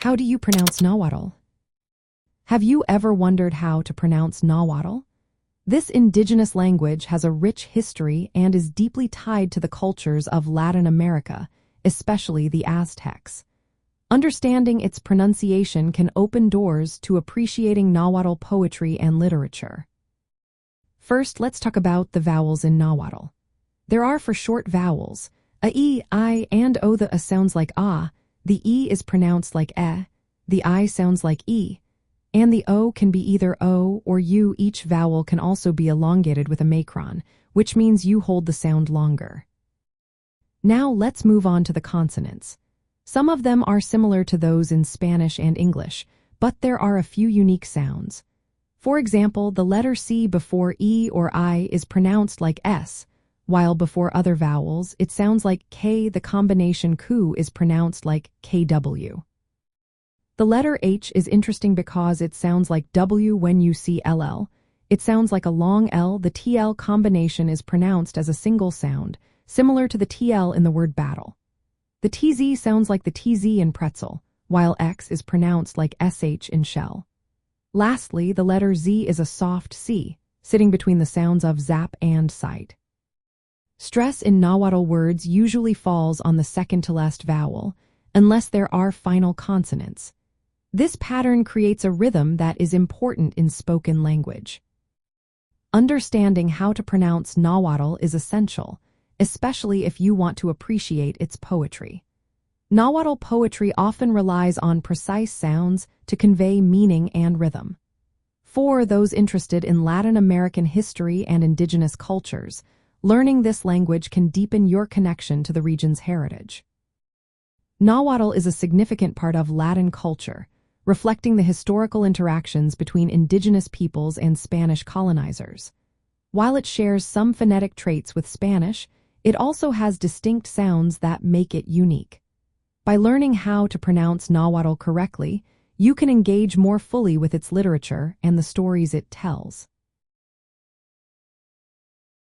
How do you pronounce Nahuatl? Have you ever wondered how to pronounce Nahuatl? This indigenous language has a rich history and is deeply tied to the cultures of Latin America, especially the Aztecs. Understanding its pronunciation can open doors to appreciating Nahuatl poetry and literature. First, let's talk about the vowels in Nahuatl. There are for short vowels, a e, I, and o. The a sounds like ah, the e is pronounced like the I sounds like e, and the o can be either o or u. Each vowel can also be elongated with a macron, which means you hold the sound longer. Now let's move on to the consonants. Some of them are similar to those in Spanish and English, but there are a few unique sounds. For example, the letter C before E or I is pronounced like S, while before other vowels it sounds like K. The combination ku is pronounced like KW. The letter H is interesting because it sounds like W when you see LL. It sounds like a long L. The TL combination is pronounced as a single sound, similar to the TL in the word battle. The TZ sounds like the TZ in pretzel, while X is pronounced like SH in shell. Lastly, the letter Z is a soft C, sitting between the sounds of zap and sight. Stress in Nahuatl words usually falls on the second-to-last vowel, unless there are final consonants. This pattern creates a rhythm that is important in spoken language. Understanding how to pronounce Nahuatl is essential, especially if you want to appreciate its poetry. Nahuatl poetry often relies on precise sounds to convey meaning and rhythm. For those interested in Latin American history and indigenous cultures, learning this language can deepen your connection to the region's heritage. Nahuatl is a significant part of Latin culture, reflecting the historical interactions between indigenous peoples and Spanish colonizers. While it shares some phonetic traits with Spanish, it also has distinct sounds that make it unique. By learning how to pronounce Nahuatl correctly, you can engage more fully with its literature and the stories it tells.